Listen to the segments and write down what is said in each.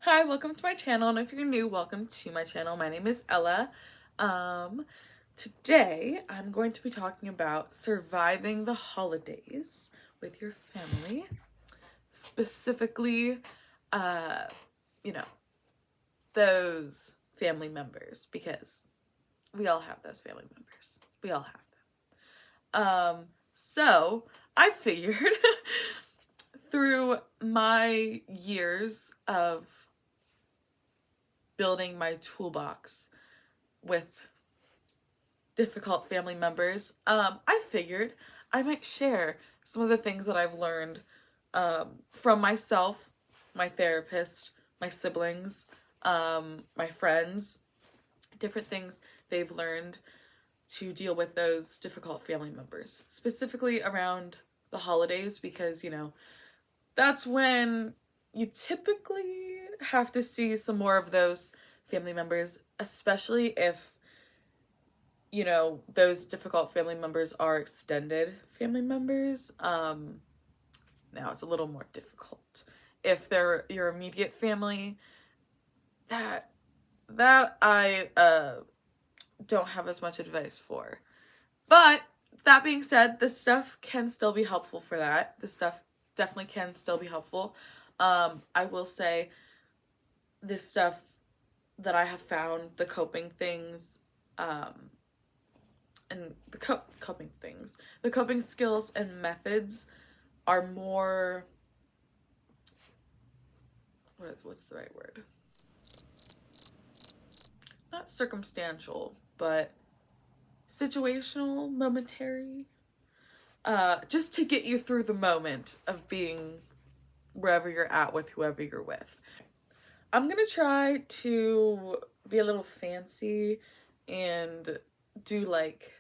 Hi, welcome to my channel, and if you're new, welcome to my channel. My name is Ella. Today I'm going to be talking about surviving the holidays with your family, specifically, uh, you know, those family members, because we all have those family members. We all have them. So I figured through my years of building my toolbox with difficult family members, I figured I might share some of the things that I've learned from myself, my therapist, my siblings, my friends, different things they've learned to deal with those difficult family members, specifically around the holidays, because, that's when you typically have to see some more of those family members, especially if those difficult family members are extended family members. Now it's a little more difficult. If they're your immediate family, that I don't have as much advice for. But that being said, this stuff can still be helpful for that. This stuff definitely can still be helpful. I will say this stuff that I have found, the coping things, and the coping skills and methods are more, what's the right word? Not circumstantial, but situational, momentary. Just to get you through the moment of being wherever you're at with whoever you're with. I'm gonna try to be a little fancy and do like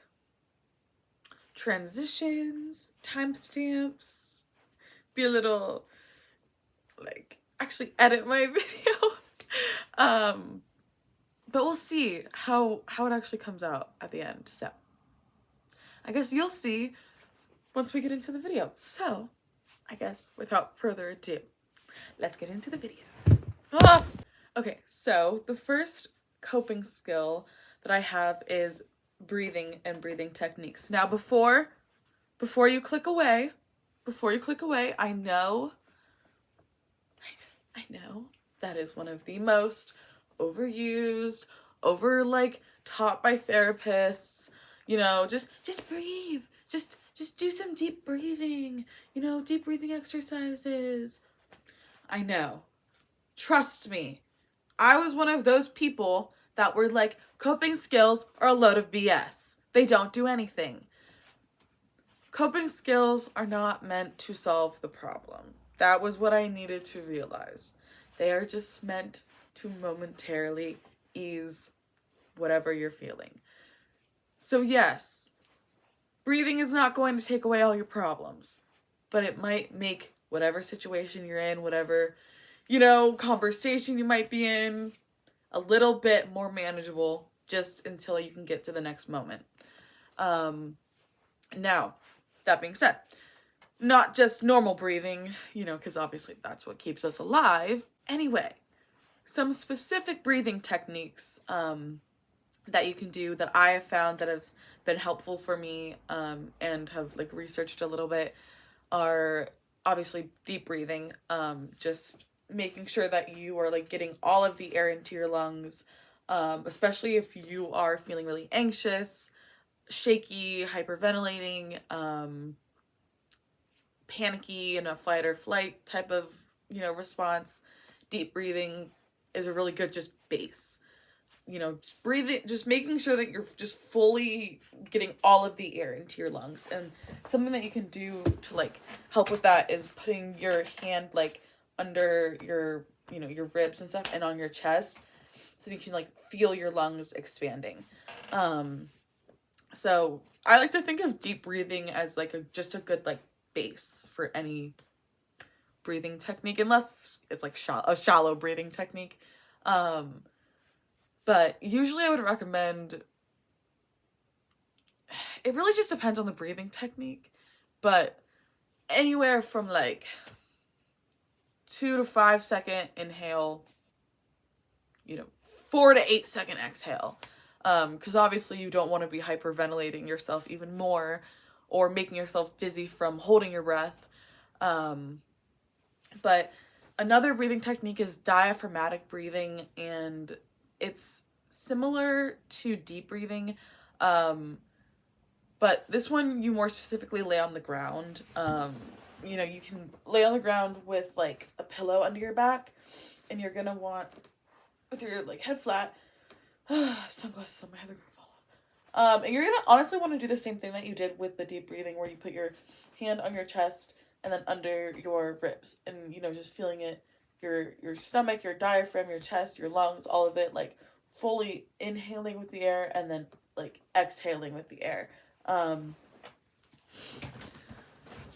transitions, timestamps, be a little actually edit my video. But we'll see how it actually comes out at the end. So I guess you'll see once we get into the video. So I guess without further ado, let's get into the video. Okay, so the first coping skill that I have is breathing and breathing techniques. Now before you click away, I know that is one of the most overused, taught by therapists, just breathe. Just do some deep breathing, deep breathing exercises. I know. Trust me. I was one of those people that were like, coping skills are a load of BS. They don't do anything. Coping skills are not meant to solve the problem. That was what I needed to realize. They are just meant to momentarily ease whatever you're feeling. So yes, breathing is not going to take away all your problems, but it might make whatever situation you're in, whatever, conversation you might be in, a little bit more manageable just until you can get to the next moment. Now, that being said, not just normal breathing, because obviously that's what keeps us alive. Anyway, some specific breathing techniques that you can do that I have found that have been helpful for me and have researched a little bit are obviously deep breathing, just making sure that you are getting all of the air into your lungs, especially if you are feeling really anxious, shaky, hyperventilating, panicky, in a fight or flight type of response. Deep breathing is a really good just base. Just breathing, just making sure that you're just fully getting all of the air into your lungs. And something that you can do to help with that is putting your hand under your your ribs and stuff and on your chest, so you can feel your lungs expanding. So I like to think of deep breathing as just a good base for any breathing technique, unless it's a shallow breathing technique. But usually I would recommend, it really just depends on the breathing technique, but anywhere from 2 to 5 second inhale, 4 to 8 second exhale. Because obviously you don't want to be hyperventilating yourself even more or making yourself dizzy from holding your breath. But another breathing technique is diaphragmatic breathing, and it's similar to deep breathing. But this one you more specifically lay on the ground. You can lay on the ground with like a pillow under your back, and you're gonna want, with your like head flat, sunglasses on my head are gonna fall off. And you're gonna honestly want to do the same thing that you did with the deep breathing, where you put your hand on your chest and then under your ribs, and just feeling it, your stomach, your diaphragm, your chest, your lungs, all of it, like fully inhaling with the air and then like exhaling with the air.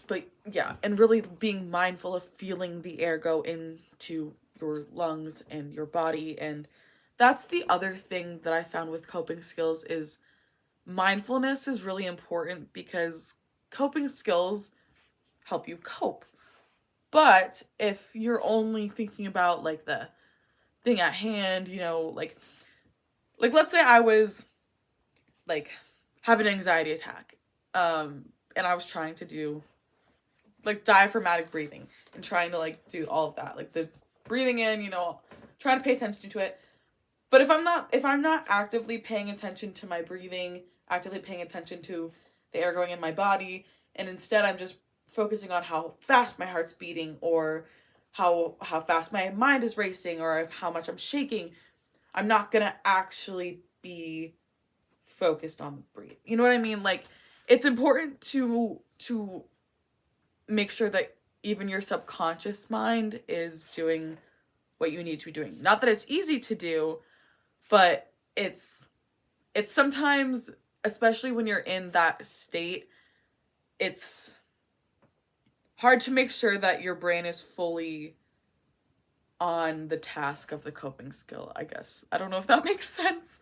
But yeah, and really being mindful of feeling the air go into your lungs and your body. And that's the other thing that I found with coping skills is mindfulness is really important, because coping skills help you cope. But if you're only thinking about like the thing at hand, like let's say I was like have an anxiety attack, and I was trying to do like diaphragmatic breathing and trying to like do all of that, like the breathing in, trying to pay attention to it. But if I'm not actively paying attention to my breathing, actively paying attention to the air going in my body, and instead I'm just focusing on how fast my heart's beating, or how fast my mind is racing, or how much I'm shaking, I'm not gonna actually be focused on the breathe. You know what I mean? Like, it's important to make sure that even your subconscious mind is doing what you need to be doing. Not that it's easy to do, but it's sometimes, especially when you're in that state, it's hard to make sure that your brain is fully on the task of the coping skill, I guess. I don't know if that makes sense.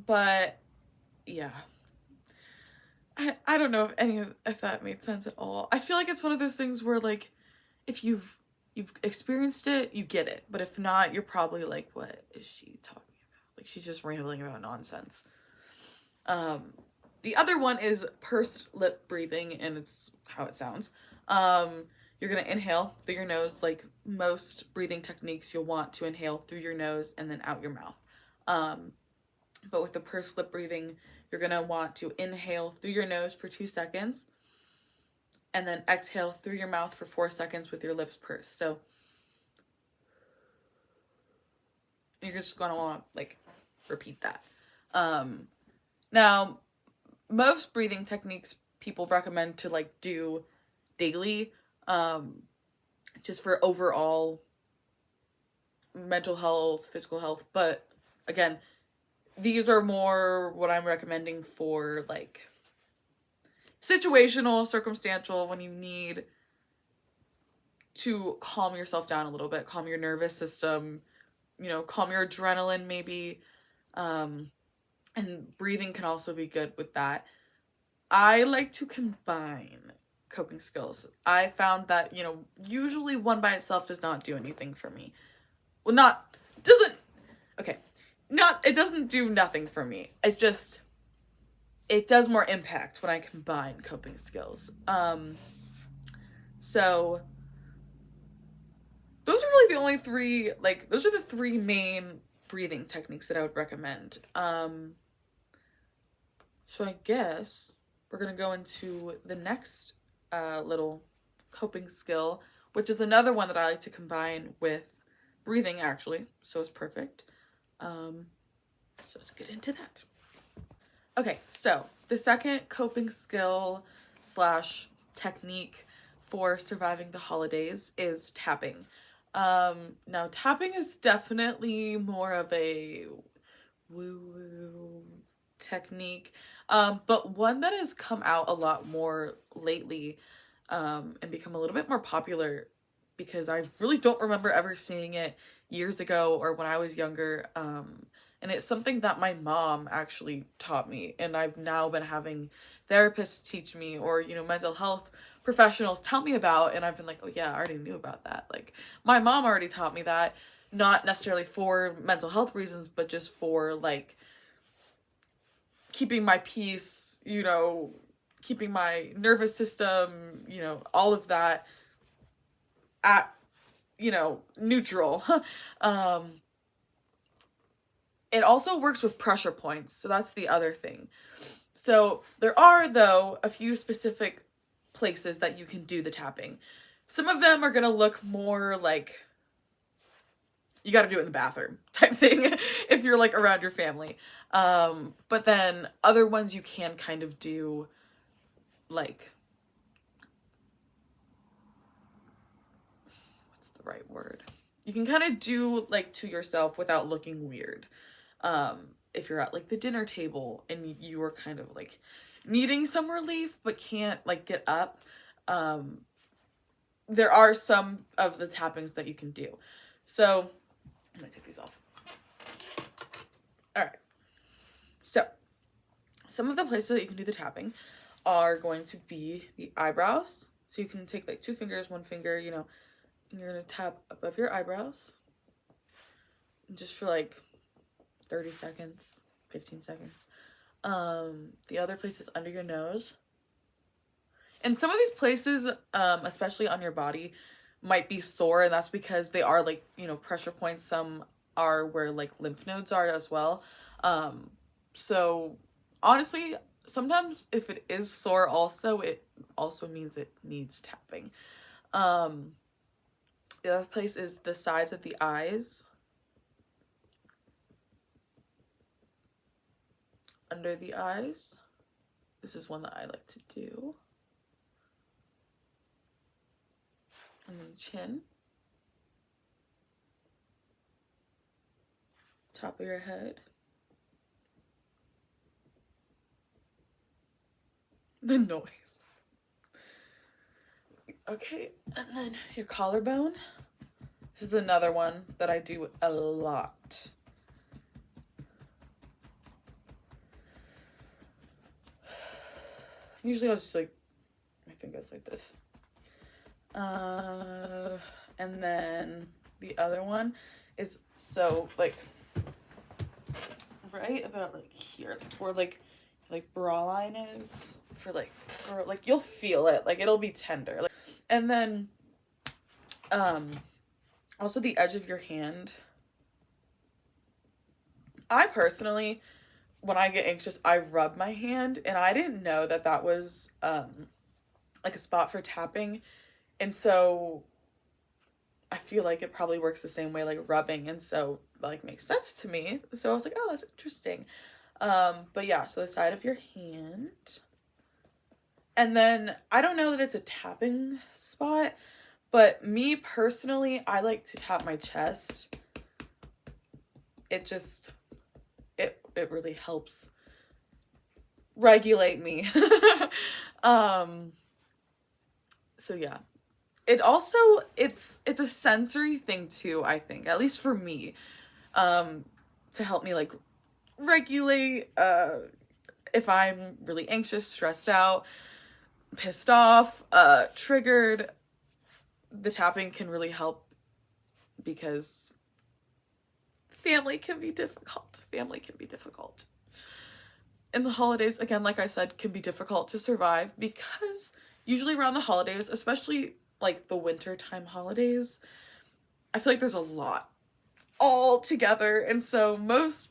But yeah. I don't know if that made sense at all. I feel like it's one of those things where like if you've experienced it, you get it. But if not, you're probably like, what is she talking about? Like, she's just rambling about nonsense. The other one is pursed lip breathing, and it's how it sounds. You're gonna inhale through your nose. Like most breathing techniques, you'll want to inhale through your nose and then out your mouth. But with the pursed lip breathing, you're gonna want to inhale through your nose for 2 seconds and then exhale through your mouth for 4 seconds with your lips pursed. So you're just gonna want to like repeat that. Now, most breathing techniques people recommend to like do daily, just for overall mental health, physical health. But again, these are more what I'm recommending for like situational, circumstantial, when you need to calm yourself down a little bit, calm your nervous system, calm your adrenaline maybe. And breathing can also be good with that. I like to combine coping skills. I found that, usually one by itself does not do anything for me. Well, it doesn't do nothing for me. It's just, it does more impact when I combine coping skills. So those are really the only three, like, those are the three main breathing techniques that I would recommend. So I guess we're gonna go into the next little coping skill, which is another one that I like to combine with breathing, actually. So it's perfect. So let's get into that. Okay, so the second coping skill / technique for surviving the holidays is tapping. Now tapping is definitely more of a woo-woo technique, but one that has come out a lot more lately, and become a little bit more popular, because I really don't remember ever seeing it years ago or when I was younger. And it's something that my mom actually taught me, and I've now been having therapists teach me, or mental health professionals tell me about, and I've been like, oh yeah, I already knew about that. Like my mom already taught me that, not necessarily for mental health reasons, but just for like keeping my peace, you know, keeping my nervous system, you know, all of that at, you know, neutral. It also works with pressure points, so that's the other thing. So there are, though, a few specific places that you can do the tapping. Some of them are going to look more like you got to do it in the bathroom type thing if you're like around your family. But then other ones you can kind of do like, what's the right word? You can kind of do like to yourself without looking weird. If you're at like the dinner table and you are kind of like needing some relief but can't like get up, there are some of the tappings that you can do. So I'm gonna take these off. All right. So some of the places that you can do the tapping are going to be the eyebrows. So you can take like 2 fingers, 1 finger, you know, and you're gonna tap above your eyebrows just for like 30 seconds, 15 seconds. The other place is under your nose. And some of these places, especially on your body, might be sore, and that's because they are like, you know, pressure points. Some are where like lymph nodes are as well. So honestly, sometimes if it is sore also, it also means it needs tapping. The other place is the sides of the eyes. Under the eyes. This is one that I like to do. And then chin. Top of your head. The noise. Okay, and then your collarbone. This is another one that I do a lot. Usually I'll just like my fingers like this. And then the other one is so like right about like here, where like bra line is, for like, or like you'll feel it, like it'll be tender. Like, and then also the edge of your hand. I personally, when I get anxious, I rub my hand, and I didn't know that that was like a spot for tapping. And so I feel like it probably works the same way, like rubbing, and so like makes sense to me. So I was like, oh, that's interesting. But yeah, so the side of your hand. And then I don't know that it's a tapping spot, but me personally, I like to tap my chest. It just it really helps regulate me. So yeah. It also, it's a sensory thing too, I think, at least for me, to help me like regulate, if I'm really anxious, stressed out, pissed off, triggered. The tapping can really help, because family can be difficult. And the holidays, again, like I said, can be difficult to survive, because usually around the holidays, especially like the wintertime holidays, I feel like there's a lot all together, and so most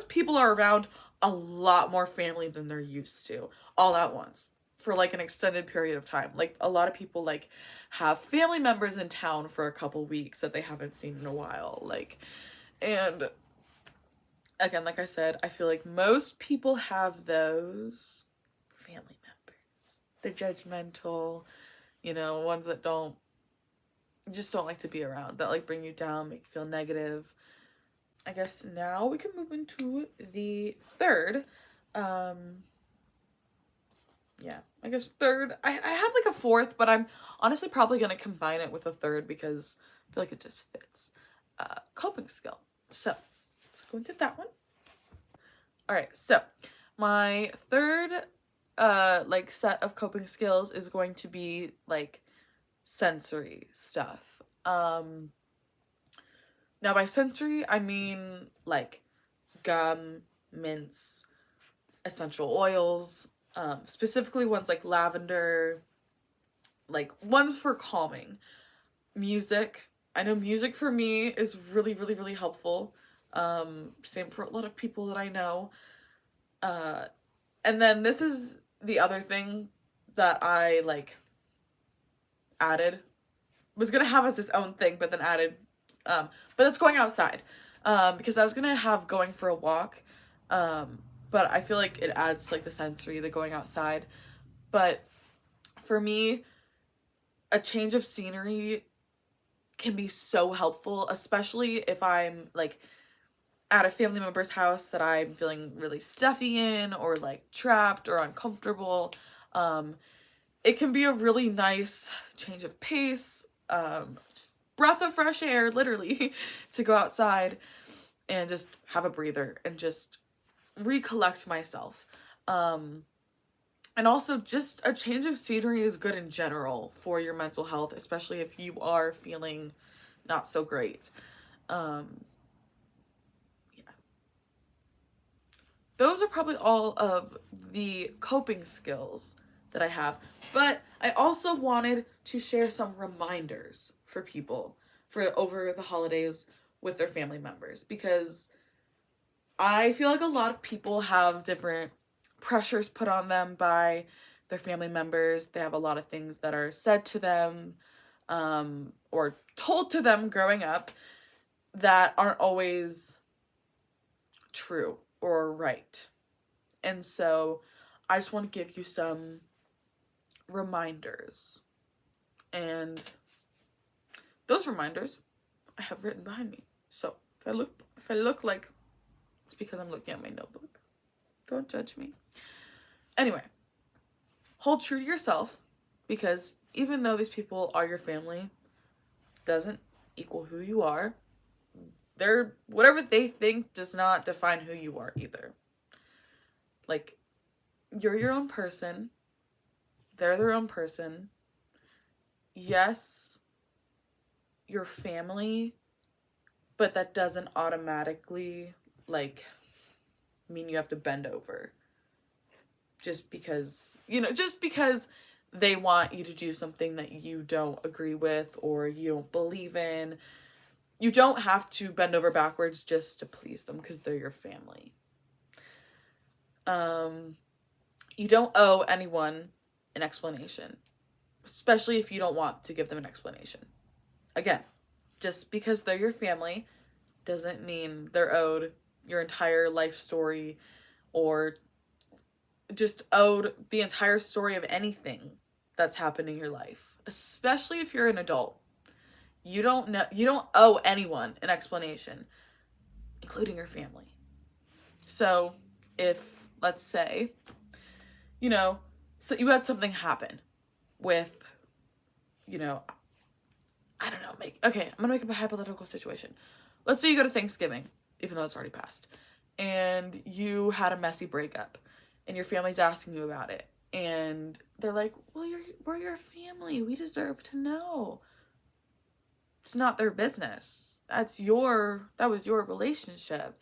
people are around a lot more family than they're used to all at once for like an extended period of time. Like a lot of people like have family members in town for a couple weeks that they haven't seen in a while, like, and again, like I said, I feel like most people have those family members, the judgmental, you know, ones that just don't like to be around, that like bring you down, make you feel negative. I guess now we can move into the third. Yeah, I guess third. I had like a fourth, but I'm honestly probably going to combine it with a third because I feel like it just fits. Coping skill. So let's go into that one. All right, so my third like set of coping skills is going to be like sensory stuff. Now by sensory I mean like gum, mints, essential oils, specifically ones like lavender, like ones for calming. Music. I know music for me is really, really, really helpful. Same for a lot of people that I know. And then this is the other thing that I like added, was gonna have as its own thing, but then added, but it's going outside. Because I was gonna have going for a walk, but I feel like it adds like the sensory, the going outside. But for me, a change of scenery can be so helpful, especially if I'm like at a family member's house that I'm feeling really stuffy in, or like trapped or uncomfortable. It can be a really nice change of pace, just breath of fresh air, literally, to go outside and just have a breather and just recollect myself. And also just a change of scenery is good in general for your mental health, especially if you are feeling not so great. Yeah. Those are probably all of the coping skills that I have. But I also wanted to share some reminders for people for over the holidays with their family members, because I feel like a lot of people have different pressures put on them by their family members. They have a lot of things that are said to them, or told to them growing up, that aren't always true or right. And so I just want to give you some reminders. And those reminders I have written behind me. So if I look like it's because I'm looking at my notebook. Don't judge me. Anyway, hold true to yourself, because even though these people are your family, doesn't equal who you are. Whatever they think does not define who you are either. Like, you're your own person. They're their own person. Yes, your family, but that doesn't automatically, like, mean you have to bend over. Just because they want you to do something that you don't agree with or you don't believe in. You don't have to bend over backwards just to please them, because they're your family. You don't owe anyone an explanation, especially if you don't want to give them an explanation. Again, just because they're your family doesn't mean they're owed your entire life story, or just owed the entire story of anything that's happened in your life, especially if you're an adult. You don't owe anyone an explanation, including your family. So if, let's say, so you had something happen with, I don't know, I'm gonna make up a hypothetical situation. Let's say you go to Thanksgiving, even though it's already passed, and you had a messy breakup, and your family's asking you about it, and they're like, well, we're your family, we deserve to know. It's not their business. That was your relationship.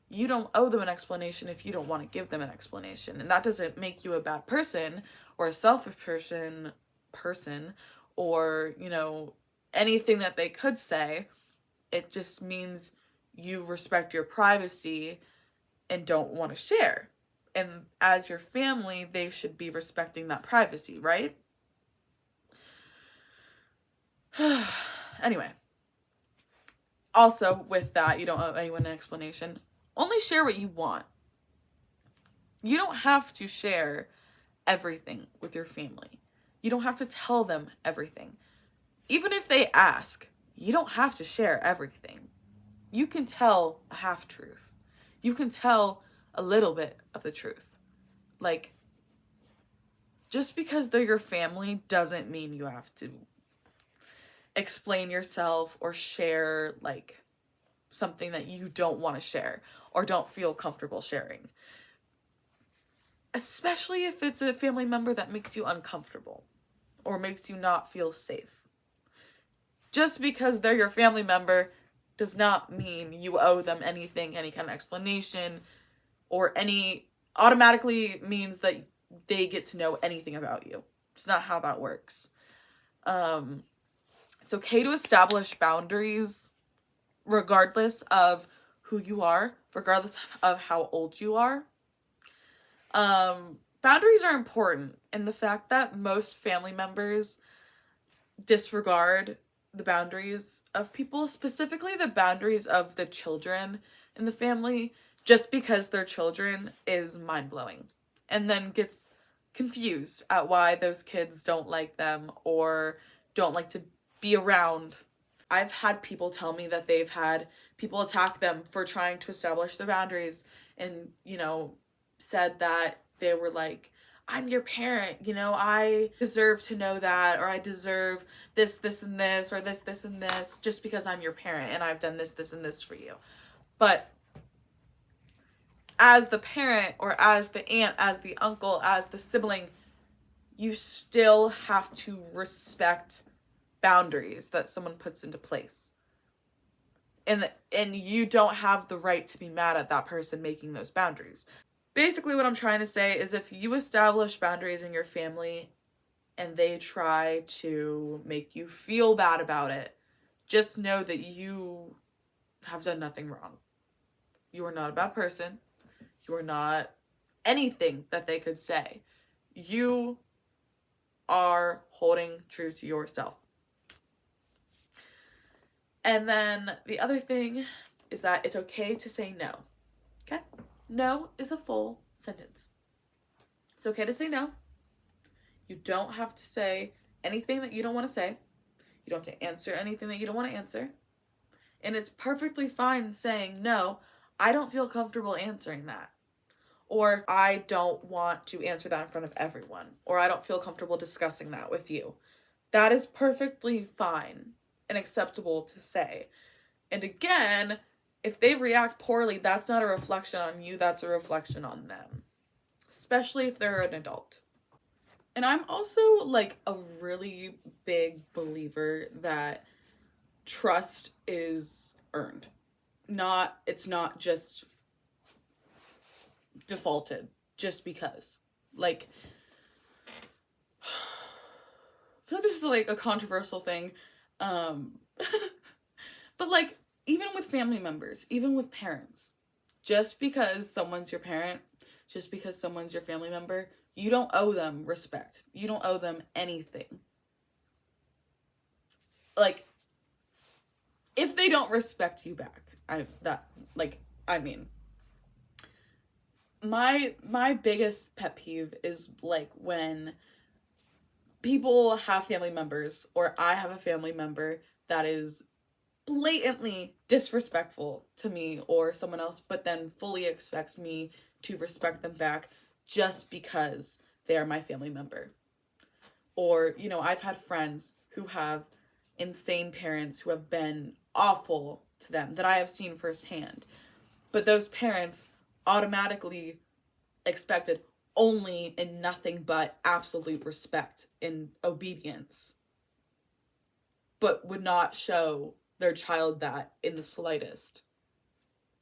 You don't owe them an explanation if you don't want to give them an explanation. And that doesn't make you a bad person or a selfish person, or, anything that they could say. It just means you respect your privacy and don't want to share. And as your family, they should be respecting that privacy, right? Anyway. Also, with that, you don't owe anyone an explanation. Only share what you want. You don't have to share everything with your family. You don't have to tell them everything. Even if they ask, you don't have to share everything. You can tell a half-truth. You can tell a little bit of the truth. Like, just because they're your family doesn't mean you have to explain yourself or share, like, something that you don't want to share or don't feel comfortable sharing. especially if it's a family member that makes you uncomfortable or makes you not feel safe. Just because they're your family member does not mean you owe them anything, any kind of explanation, or any automatically means that they get to know anything about you. It's not how that works. It's okay to establish boundaries regardless of who you are, regardless of how old you are. Boundaries are important, and the fact that most family members disregard the boundaries of people, specifically the boundaries of the children in the family, just because they're children, is mind-blowing. And then gets confused at why those kids don't like them or don't like to be around. I've had people tell me that they've had people attack them for trying to establish their boundaries and, said that they were like, I'm your parent, I deserve to know that, or I deserve this, this, and this, or this, this, and this, just because I'm your parent and I've done this, this, and this for you. But as the parent, or as the aunt, as the uncle, as the sibling, you still have to respect boundaries that someone puts into place. And you don't have the right to be mad at that person making those boundaries. Basically, what I'm trying to say is if you establish boundaries in your family and they try to make you feel bad about it, just know that you have done nothing wrong. You are not a bad person. You are not anything that they could say. You are holding true to yourself. And then the other thing is that it's okay to say no. Okay? No is a full sentence. It's okay to say no. You don't have to say anything that you don't want to say. You don't have to answer anything that you don't want to answer. And it's perfectly fine saying, no, I don't feel comfortable answering that. Or I don't want to answer that in front of everyone. Or I don't feel comfortable discussing that with you. That is perfectly fine and acceptable to say. And again, if they react poorly, that's not a reflection on you, that's a reflection on them. Especially if they're an adult. And I'm also like a really big believer that trust is earned. It's not just defaulted just because. Like, I feel like this is like a controversial thing. But like, even with family members, even with parents, just because someone's your parent, just because someone's your family member, you don't owe them respect. You don't owe them anything. Like, if they don't respect you back, my biggest pet peeve is like when people have family members, or I have a family member that is blatantly disrespectful to me or someone else, but then fully expects me to respect them back just because they are my family member. Or, I've had friends who have insane parents who have been awful to them that I have seen firsthand. But those parents automatically expected only and nothing but absolute respect and obedience, but would not show their child that in the slightest.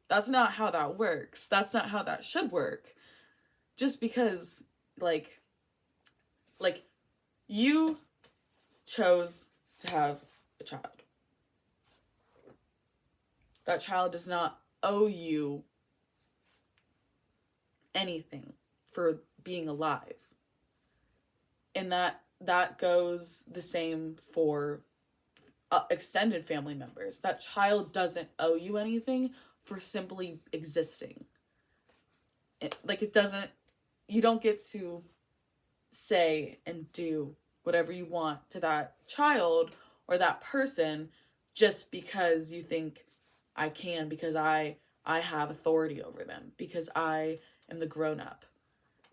That's not how that works. That's not how that should work. Just because, like, you chose to have a child. That child does not owe you anything for being alive. And that goes the same for extended family members. That child doesn't owe you anything for simply existing. You don't get to say and do whatever you want to that child or that person just because you think I can, because I have authority over them, because I am the grown-up,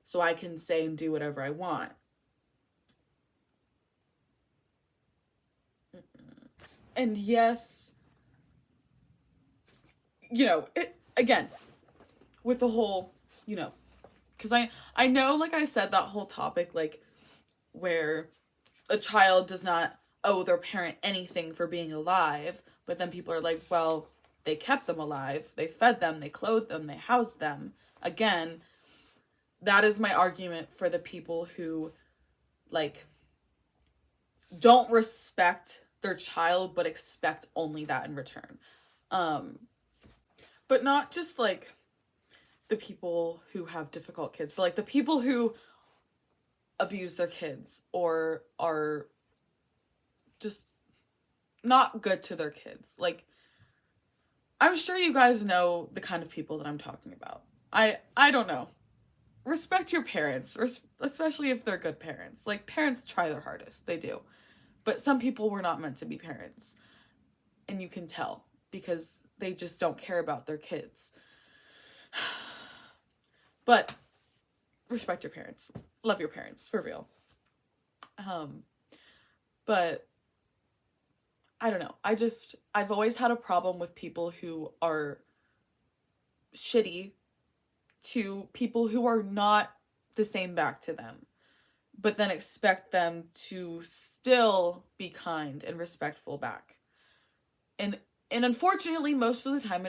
so I can say and do whatever I want. And yes, again, with the whole, Because I know, like I said, that whole topic, like, where a child does not owe their parent anything for being alive, but then people are like, well, they kept them alive, they fed them, they clothed them, they housed them. Again, that is my argument for the people who, like, don't respect their child but expect only that in return. But not just, like, the people who have difficult kids, but, like, the people who abuse their kids or are just not good to their kids. Like, I'm sure you guys know the kind of people that I'm talking about. I don't know. Respect your parents, especially if they're good parents. Like, parents try their hardest. They do. But some people were not meant to be parents. And you can tell because they just don't care about their kids. But respect your parents. Love your parents, for real. But I don't know. I've always had a problem with people who are shitty to people who are not the same back to them, but then expect them to still be kind and respectful back. And unfortunately, most of the time,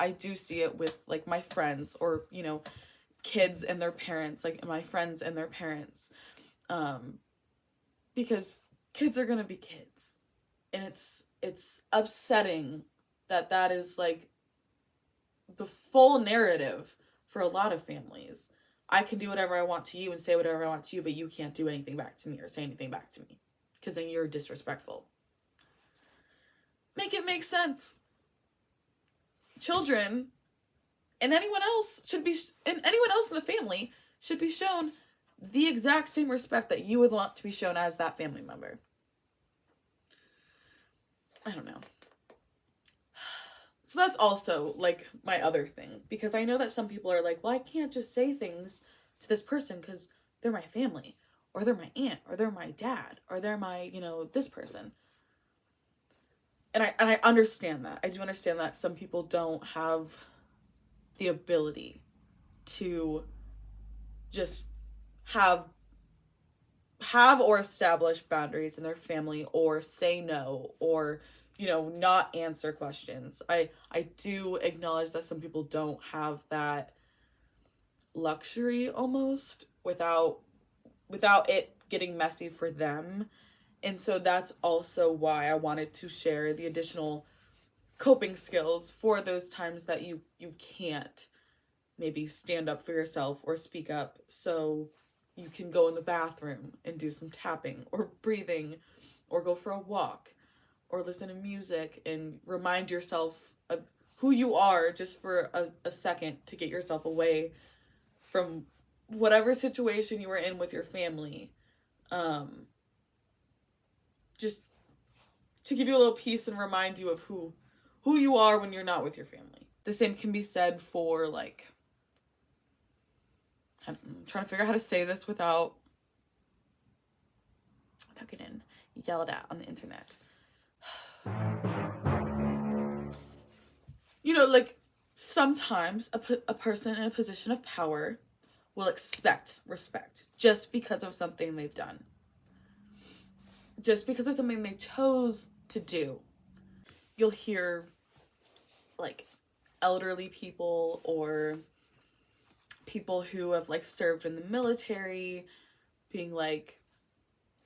I do see it with, like, my friends or, you know, kids and their parents, like my friends and their parents, because kids are gonna be kids, and it's upsetting that is, like, the full narrative for a lot of families. I can do whatever I want to you and say whatever I want to you, but you can't do anything back to me or say anything back to me, because then you're disrespectful. Make it make sense. Children and anyone else in the family should be shown the exact same respect that you would want to be shown as that family member. I don't know. So that's also, like, my other thing, because I know that some people are like, well, I can't just say things to this person because they're my family, or they're my aunt, or they're my dad, or they're my, you know, this person. And I understand that. I do understand that some people don't have the ability to just have or establish boundaries in their family, or say no, or, you know, not answer questions. I do acknowledge that some people don't have that luxury almost without it getting messy for them. And so that's also why I wanted to share the additional coping skills for those times that you can't maybe stand up for yourself or speak up. So you can go in the bathroom and do some tapping or breathing, or go for a walk, or listen to music and remind yourself of who you are just for a second, to get yourself away from whatever situation you were in with your family. Just to give you a little peace and remind you of who you are when you're not with your family. The same can be said for, like, I'm trying to figure out how to say this without getting yelled at on the internet. You know, like, sometimes a person in a position of power will expect respect just because of something they've done. Just because of something they chose to do. You'll hear, like, elderly people or people who have, like, served in the military being like,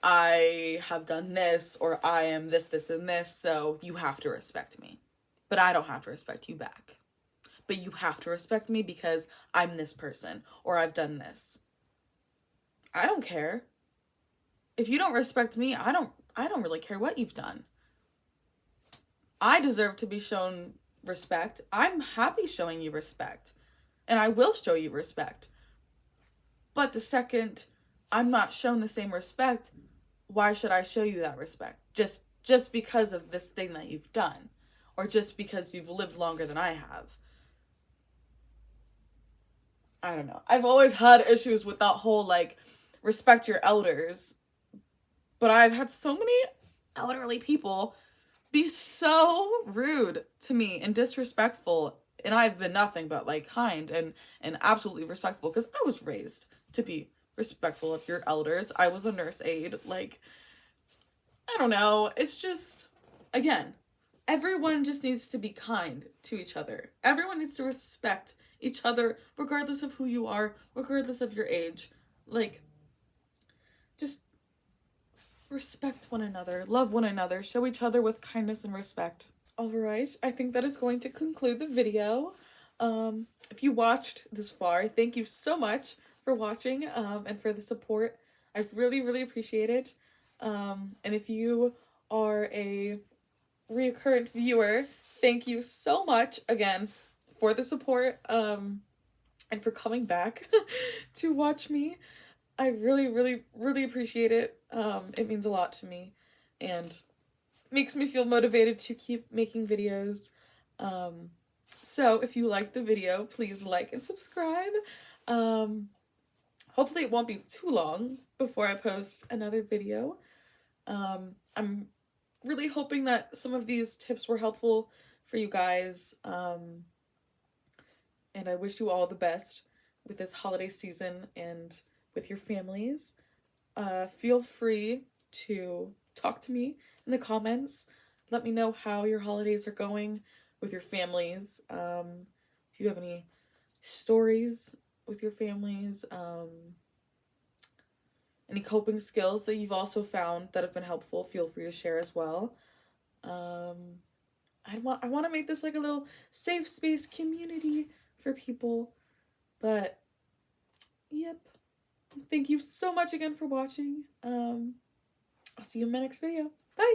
I have done this, or I am this, this, and this, so you have to respect me. But I don't have to respect you back. But you have to respect me because I'm this person, or I've done this. I don't care. If you don't respect me, I don't really care what you've done. I deserve to be shown respect. I'm happy showing you respect. And I will show you respect. But the second I'm not shown the same respect, why should I show you that respect? Just because of this thing that you've done. Or just because you've lived longer than I have. I don't know. I've always had issues with that whole, like, respect your elders. But I've had so many elderly people be so rude to me and disrespectful. and I've been nothing but like kind and absolutely respectful, because I was raised to be respectful of your elders. I was a nurse aide. Like, I don't know. It's just, again, everyone just needs to be kind to each other. Everyone needs to respect each other, regardless of who you are, regardless of your age. Like, just respect one another, love one another, show each other with kindness and respect. All right, I think that is going to conclude the video. If you watched this far, thank you so much for watching, and for the support. I really, really appreciate it. And if you are a recurrent viewer, thank you so much again for the support, and for coming back to watch me. I really, really, really appreciate it. It means a lot to me and makes me feel motivated to keep making videos. So if you liked the video, please like and subscribe. Hopefully it won't be too long before I post another video. I'm really hoping that some of these tips were helpful for you guys. And I wish you all the best with this holiday season and with your families. Feel free to talk to me in the comments. Let me know how your holidays are going with your families. If you have any stories with your families, any coping skills that you've also found that have been helpful, feel free to share as well. I want to make this like a little safe space community for people. But yep. Thank you so much again for watching. I'll see you in my next video. Bye!